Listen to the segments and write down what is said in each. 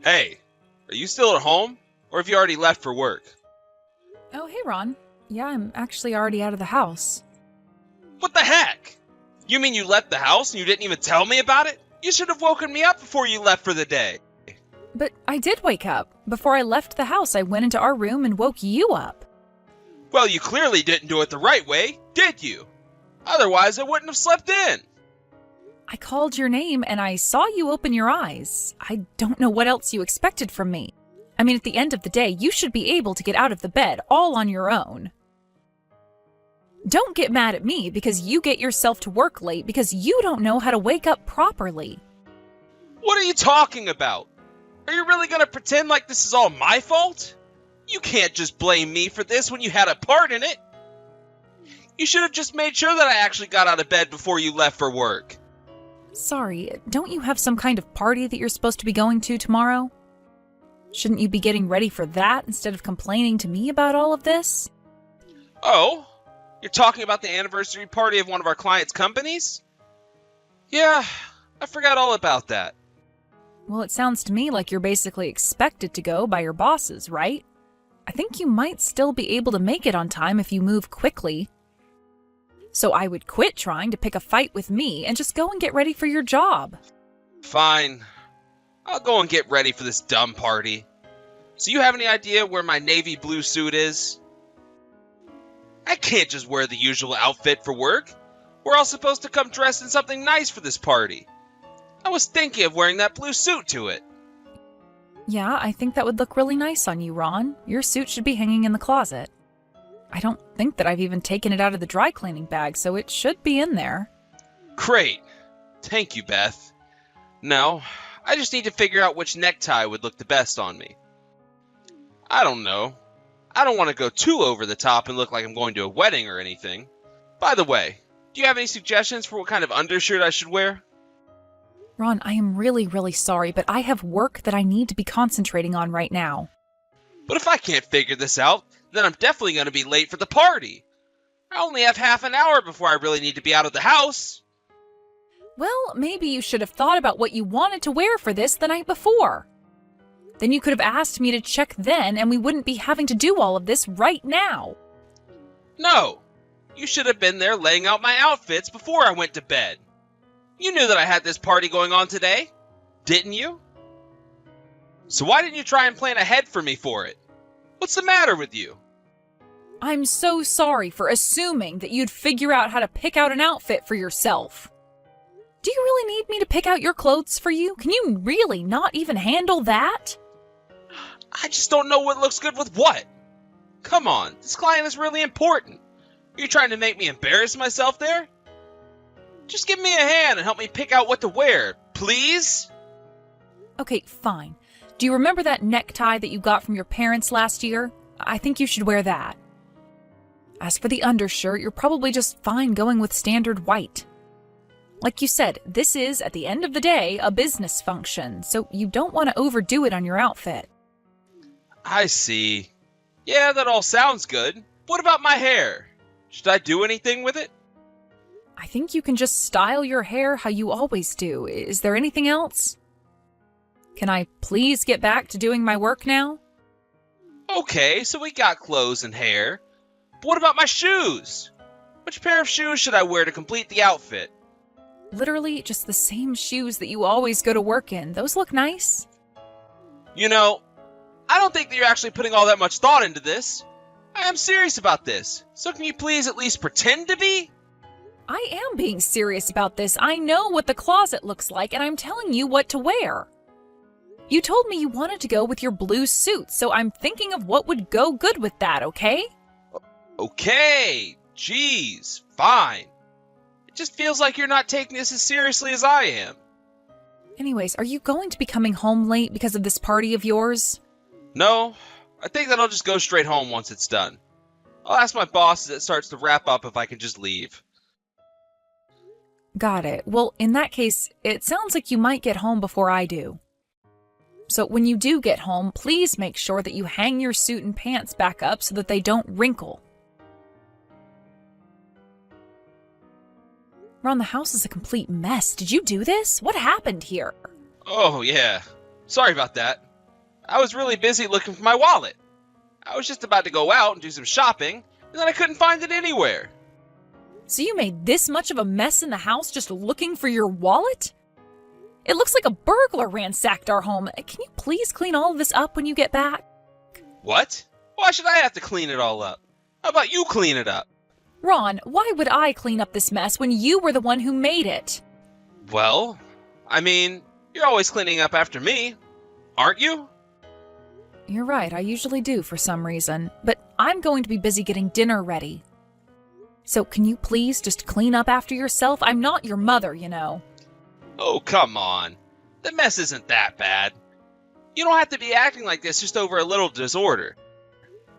Hey, are you still at home? Or have you already left for work? Oh, hey, Ron. Yeah, I'm actually already out of the house. What the heck? You mean you left the house and you didn't even tell me about it? You should have woken me up before you left for the day. But I did wake up. Before I left the house, I went into our room and woke you up. Well, you clearly didn't do it the right way, did you? Otherwise, I wouldn't have slept in. I called your name and I saw you open your eyes. I don't know what else you expected from me. I mean, at the end of the day, you should be able to get out of the bed all on your own. Don't get mad at me because you get yourself to work late because you don't know how to wake up properly. What are you talking about? Are you really going to pretend like this is all my fault? You can't just blame me for this when you had a part in it. You should have just made sure that I actually got out of bed before you left for work. Sorry, don't you have some kind of party that you're supposed to be going to tomorrow? Shouldn't you be getting ready for that instead of complaining to me about all of this? Oh, you're talking about the anniversary party of one of our clients' companies? Yeah, I forgot all about that. Well, it sounds to me like you're basically expected to go by your bosses, right? I think you might still be able to make it on time if you move quickly. So I would quit trying to pick a fight with me and just go and get ready for your job. Fine. I'll go and get ready for this dumb party. So you have any idea where my navy blue suit is? I can't just wear the usual outfit for work. We're all supposed to come dressed in something nice for this party. I was thinking of wearing that blue suit to it. Yeah, I think that would look really nice on you, Ron. Your suit should be hanging in the closet. I don't think that I've even taken it out of the dry cleaning bag, so it should be in there. Great. Thank you, Beth. Now, I just need to figure out which necktie would look the best on me. I don't know. I don't want to go too over the top and look like I'm going to a wedding or anything. By the way, do you have any suggestions for what kind of undershirt I should wear? Ron, I am really, really sorry, but I have work that I need to be concentrating on right now. But if I can't figure this out, then I'm definitely going to be late for the party. I only have half an hour before I really need to be out of the house. Well, maybe you should have thought about what you wanted to wear for this the night before. Then you could have asked me to check then, and we wouldn't be having to do all of this right now. No, you should have been there laying out my outfits before I went to bed. You knew that I had this party going on today, didn't you? So why didn't you try and plan ahead for me for it? What's the matter with you? I'm so sorry for assuming that you'd figure out how to pick out an outfit for yourself. Do you really need me to pick out your clothes for you? Can you really not even handle that? I just don't know what looks good with what. Come on, this client is really important. Are you trying to make me embarrass myself there? Just give me a hand and help me pick out what to wear, please? Okay, fine. Do you remember that necktie that you got from your parents last year? I think you should wear that. As for the undershirt, you're probably just fine going with standard white. Like you said, this is, at the end of the day, a business function, so you don't want to overdo it on your outfit. I see. Yeah, that all sounds good. What about my hair? Should I do anything with it? I think you can just style your hair how you always do. Is there anything else? Can I please get back to doing my work now? Okay, so we got clothes and hair. But what about my shoes? Which pair of shoes should I wear to complete the outfit? Literally just the same shoes that you always go to work in. Those look nice. You know, I don't think that you're actually putting all that much thought into this. I am serious about this. So can you please at least pretend to be? I am being serious about this. I know what the closet looks like, and I'm telling you what to wear. You told me you wanted to go with your blue suit, so I'm thinking of what would go good with that, okay? Okay, geez, fine. It just feels like you're not taking this as seriously as I am. Anyways, are you going to be coming home late because of this party of yours? No, I think that I'll just go straight home once it's done. I'll ask my boss as it starts to wrap up if I can just leave. Got it. Well, in that case, it sounds like you might get home before I do. So when you do get home, please make sure that you hang your suit and pants back up so that they don't wrinkle. Ron, the house is a complete mess. Did you do this? What happened here? Oh, yeah. Sorry about that. I was really busy looking for my wallet. I was just about to go out and do some shopping, and then I couldn't find it anywhere. So you made this much of a mess in the house just looking for your wallet? It looks like a burglar ransacked our home. Can you please clean all of this up when you get back? What? Why should I have to clean it all up? How about you clean it up? Ron, why would I clean up this mess when you were the one who made it? Well, I mean, you're always cleaning up after me, aren't you? You're right, I usually do for some reason, but I'm going to be busy getting dinner ready. So can you please just clean up after yourself? I'm not your mother, you know. Oh, come on. The mess isn't that bad. You don't have to be acting like this just over a little disorder.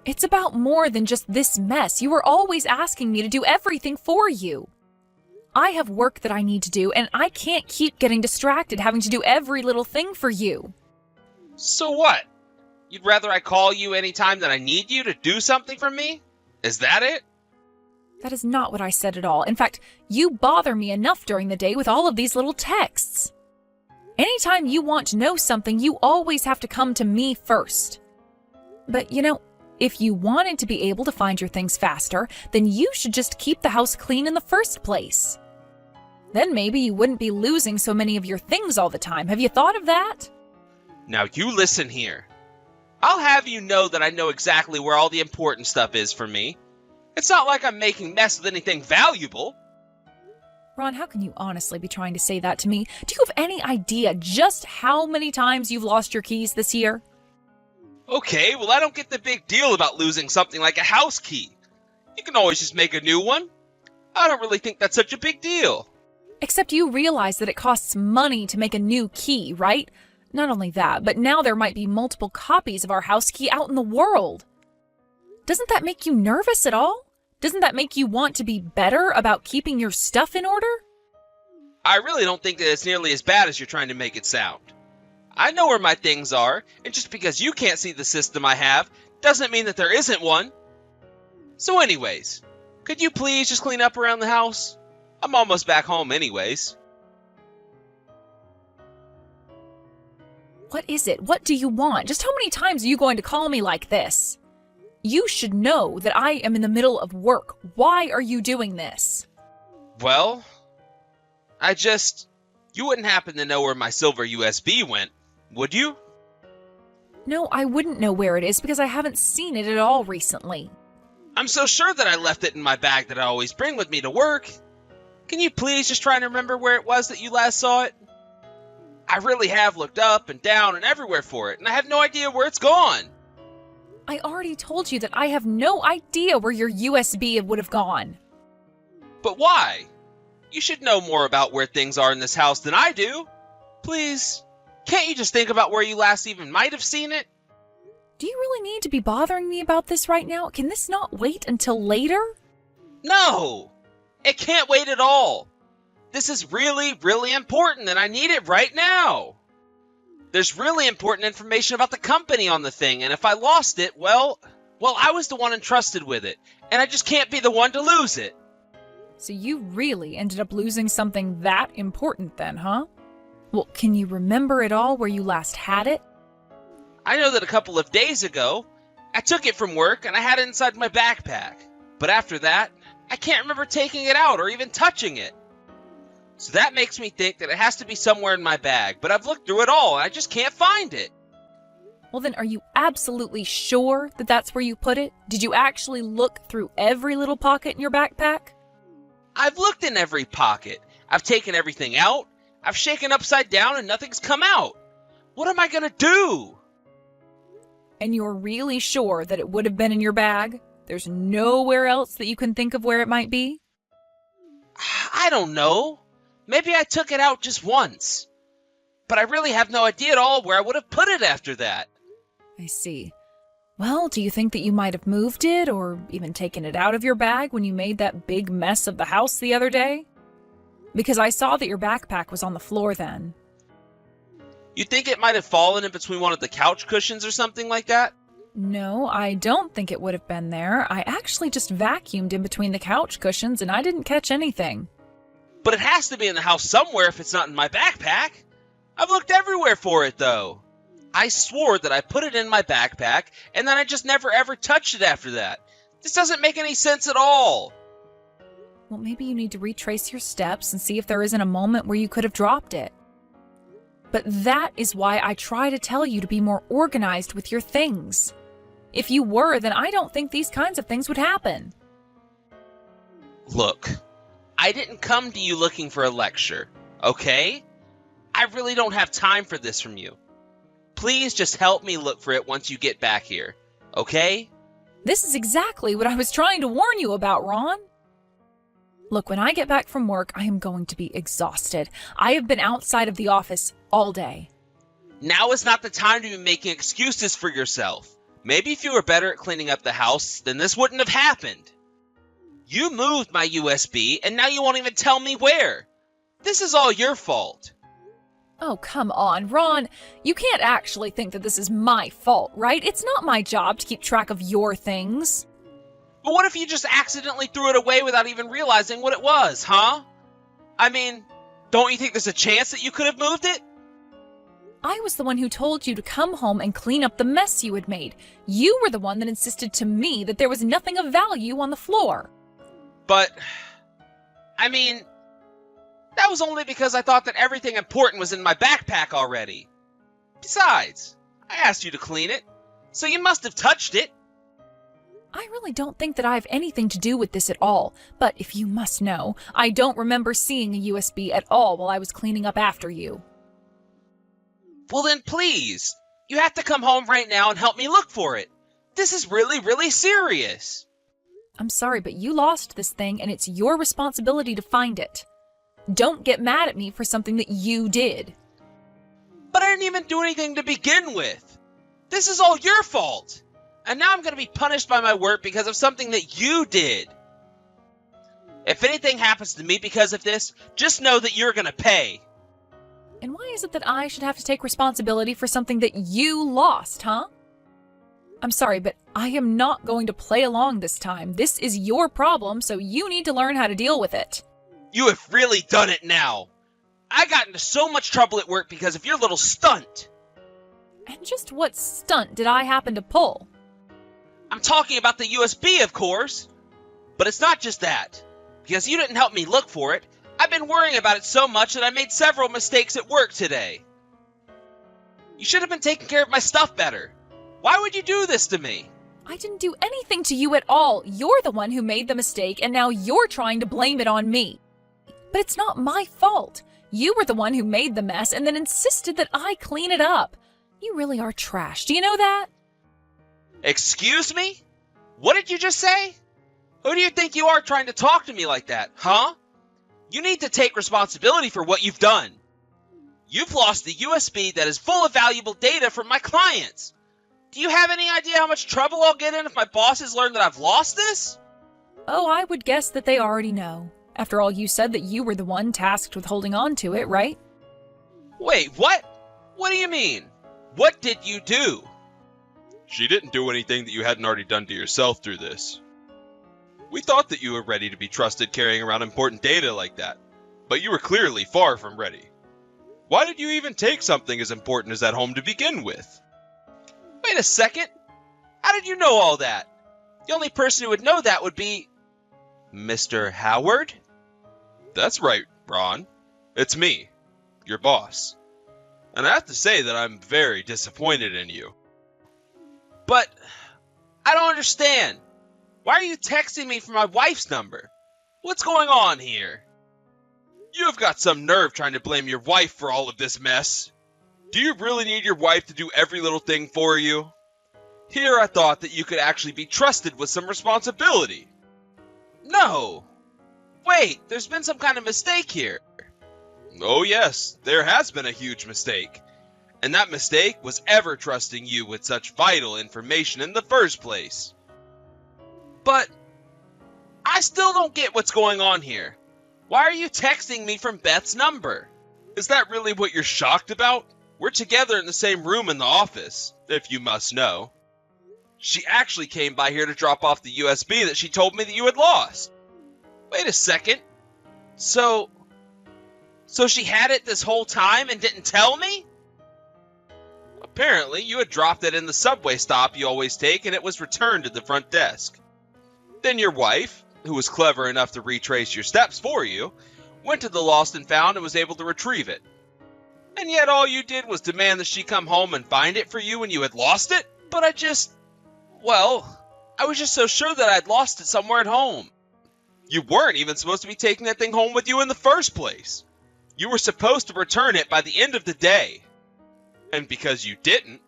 It's about more than just this mess. You were always asking me to do everything for you. I have work that I need to do, and I can't keep getting distracted having to do every little thing for you. So what? You'd rather I call you anytime that I need you to do something for me? Is that it? That is not what I said at all. In fact, you bother me enough during the day with all of these little texts. Anytime you want to know something, you always have to come to me first. But you know, if you wanted to be able to find your things faster, then you should just keep the house clean in the first place. Then maybe you wouldn't be losing so many of your things all the time. Have you thought of that? Now you listen here. I'll have you know that I know exactly where all the important stuff is for me. It's not like I'm making mess with anything valuable. Ron, how can you honestly be trying to say that to me? Do you have any idea just how many times you've lost your keys this year? Okay, well I don't get the big deal about losing something like a house key. You can always just make a new one. I don't really think that's such a big deal. Except you realize that it costs money to make a new key, right? Not only that, but now there might be multiple copies of our house key out in the world. Doesn't that make you nervous at all? Doesn't that make you want to be better about keeping your stuff in order? I really don't think that it's nearly as bad as you're trying to make it sound. I know where my things are, and just because you can't see the system I have doesn't mean that there isn't one. So anyways, could you please just clean up around the house? I'm almost back home anyways. What is it? What do you want? Just how many times are you going to call me like this? You should know that I am in the middle of work. Why are you doing this? Well, you wouldn't happen to know where my silver USB went, would you? No, I wouldn't know where it is because I haven't seen it at all recently. I'm so sure that I left it in my bag that I always bring with me to work. Can you please just try and remember where it was that you last saw it? I really have looked up and down and everywhere for it, and I have no idea where it's gone. I already told you that I have no idea where your USB would have gone. But why? You should know more about where things are in this house than I do. Please, can't you just think about where you last even might have seen it? Do you really need to be bothering me about this right now? Can this not wait until later? No, it can't wait at all. This is really, really important and I need it right now. There's really important information about the company on the thing, and if I lost it, well, I was the one entrusted with it, and I just can't be the one to lose it. So you really ended up losing something that important then, huh? Well, can you remember at all where you last had it? I know that a couple of days ago, I took it from work and I had it inside my backpack. But after that, I can't remember taking it out or even touching it. So that makes me think that it has to be somewhere in my bag, but I've looked through it all and I just can't find it. Well then, are you absolutely sure that that's where you put it? Did you actually look through every little pocket in your backpack? I've looked in every pocket. I've taken everything out. I've shaken upside down and nothing's come out. What am I gonna do? And you're really sure that it would have been in your bag? There's nowhere else that you can think of where it might be? I don't know. Maybe I took it out just once. But I really have no idea at all where I would have put it after that. I see. Well, do you think that you might have moved it or even taken it out of your bag when you made that big mess of the house the other day? Because I saw that your backpack was on the floor then. You think it might have fallen in between one of the couch cushions or something like that? No, I don't think it would have been there. I actually just vacuumed in between the couch cushions and I didn't catch anything. But it has to be in the house somewhere if it's not in my backpack. I've looked everywhere for it, though. I swore that I put it in my backpack, and then I just never ever touched it after that. This doesn't make any sense at all. Well, maybe you need to retrace your steps and see if there isn't a moment where you could have dropped it. But that is why I try to tell you to be more organized with your things. If you were, then I don't think these kinds of things would happen. Look, I didn't come to you looking for a lecture, okay? I really don't have time for this from you. Please just help me look for it once you get back here, okay? This is exactly what I was trying to warn you about, Ron. Look, when I get back from work, I am going to be exhausted. I have been outside of the office all day. Now is not the time to be making excuses for yourself. Maybe if you were better at cleaning up the house, then this wouldn't have happened. You moved my USB, and now you won't even tell me where. This is all your fault. Oh, come on, Ron. You can't actually think that this is my fault, right? It's not my job to keep track of your things. But what if you just accidentally threw it away without even realizing what it was, huh? I mean, don't you think there's a chance that you could have moved it? I was the one who told you to come home and clean up the mess you had made. You were the one that insisted to me that there was nothing of value on the floor. But, I mean, that was only because I thought that everything important was in my backpack already. Besides, I asked you to clean it, so you must have touched it. I really don't think that I have anything to do with this at all, but if you must know, I don't remember seeing a USB at all while I was cleaning up after you. Well then please, you have to come home right now and help me look for it. This is really, really serious. I'm sorry, but you lost this thing and it's your responsibility to find it. Don't get mad at me for something that you did. But I didn't even do anything to begin with. This is all your fault. And now I'm going to be punished by my work because of something that you did. If anything happens to me because of this, just know that you're going to pay. And why is it that I should have to take responsibility for something that you lost, huh? I'm sorry, but I am not going to play along this time. This is your problem, so you need to learn how to deal with it. You have really done it now. I got into so much trouble at work because of your little stunt. And just what stunt did I happen to pull? I'm talking about the USB, of course. But it's not just that. Because you didn't help me look for it, I've been worrying about it so much that I made several mistakes at work today. You should have been taking care of my stuff better. Why would you do this to me? I didn't do anything to you at all. You're the one who made the mistake, and now you're trying to blame it on me. But it's not my fault. You were the one who made the mess and then insisted that I clean it up. You really are trash. Do you know that? Excuse me? What did you just say? Who do you think you are trying to talk to me like that, huh? You need to take responsibility for what you've done. You've lost the USB that is full of valuable data from my clients. Do you have any idea how much trouble I'll get in if my bosses learn that I've lost this? Oh, I would guess that they already know. After all, you said that you were the one tasked with holding on to it, right? Wait, what? What do you mean? What did you do? She didn't do anything that you hadn't already done to yourself through this. We thought that you were ready to be trusted carrying around important data like that, but you were clearly far from ready. Why did you even take something as important as that home to begin with? Wait a second. How did you know all that? The only person who would know that would be Mr. Howard? That's right, Ron. It's me, your boss. And I have to say that I'm very disappointed in you. But I don't understand. Why are you texting me from my wife's number? What's going on here? You have got some nerve trying to blame your wife for all of this mess. Do you really need your wife to do every little thing for you? Here I thought that you could actually be trusted with some responsibility. No. Wait, there's been some kind of mistake here. Oh yes, there has been a huge mistake. And that mistake was ever trusting you with such vital information in the first place. But I still don't get what's going on here. Why are you texting me from Beth's number? Is that really what you're shocked about? We're together in the same room in the office, if you must know. She actually came by here to drop off the USB that she told me that you had lost. Wait a second. So she had it this whole time and didn't tell me? Apparently, you had dropped it in the subway stop you always take, and it was returned at the front desk. Then your wife, who was clever enough to retrace your steps for you, went to the lost and found and was able to retrieve it. And yet all you did was demand that she come home and find it for you when you had lost it? But I was just so sure that I'd lost it somewhere at home. You weren't even supposed to be taking that thing home with you in the first place. You were supposed to return it by the end of the day. And because you didn't,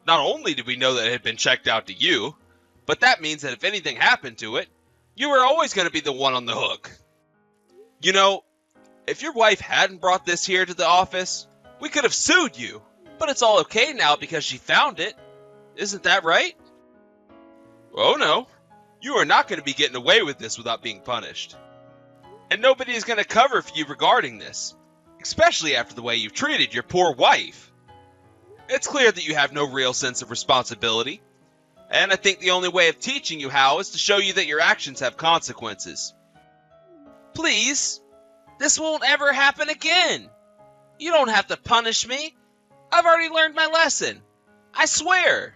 not only did we know that it had been checked out to you, but that means that if anything happened to it, you were always going to be the one on the hook. You know, if your wife hadn't brought this here to the office, we could have sued you. But it's all okay now because she found it. Isn't that right? Oh no, you are not going to be getting away with this without being punished. And nobody is going to cover for you regarding this, especially after the way you've treated your poor wife. It's clear that you have no real sense of responsibility, and I think the only way of teaching you how is to show you that your actions have consequences. Please, this won't ever happen again. You don't have to punish me. I've already learned my lesson. I swear.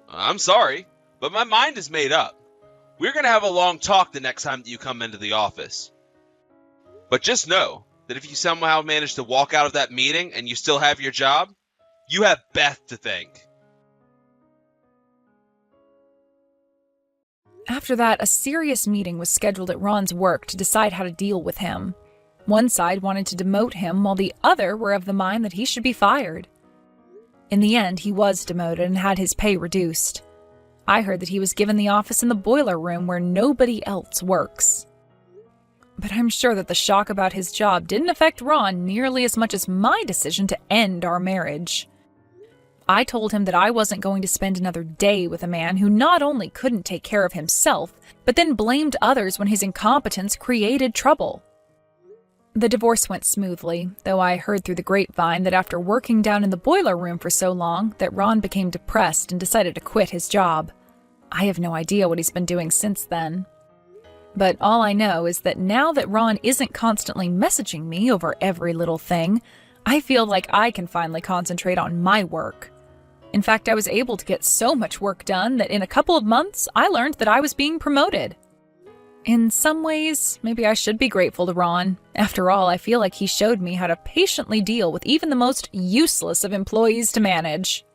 I'm sorry, but my mind is made up. We're going to have a long talk the next time that you come into the office. But just know that if you somehow manage to walk out of that meeting and you still have your job, you have Beth to thank. After that, a serious meeting was scheduled at Ron's work to decide how to deal with him. One side wanted to demote him, while the other were of the mind that he should be fired. In the end, he was demoted and had his pay reduced. I heard that he was given the office in the boiler room where nobody else works. But I'm sure that the shock about his job didn't affect Ron nearly as much as my decision to end our marriage. I told him that I wasn't going to spend another day with a man who not only couldn't take care of himself, but then blamed others when his incompetence created trouble. The divorce went smoothly, though I heard through the grapevine that after working down in the boiler room for so long, that Ron became depressed and decided to quit his job. I have no idea what he's been doing since then. But all I know is that now that Ron isn't constantly messaging me over every little thing, I feel like I can finally concentrate on my work. In fact, I was able to get so much work done that in a couple of months, I learned that I was being promoted. In some ways, maybe I should be grateful to Ron. After all, I feel like he showed me how to patiently deal with even the most useless of employees to manage.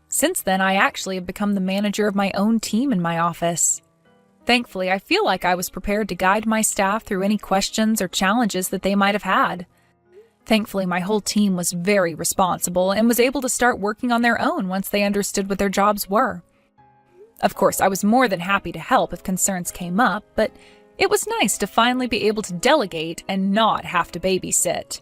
Since then, I actually have become the manager of my own team in my office. Thankfully, I feel like I was prepared to guide my staff through any questions or challenges that they might have had. Thankfully, my whole team was very responsible and was able to start working on their own once they understood what their jobs were. Of course, I was more than happy to help if concerns came up, but it was nice to finally be able to delegate and not have to babysit.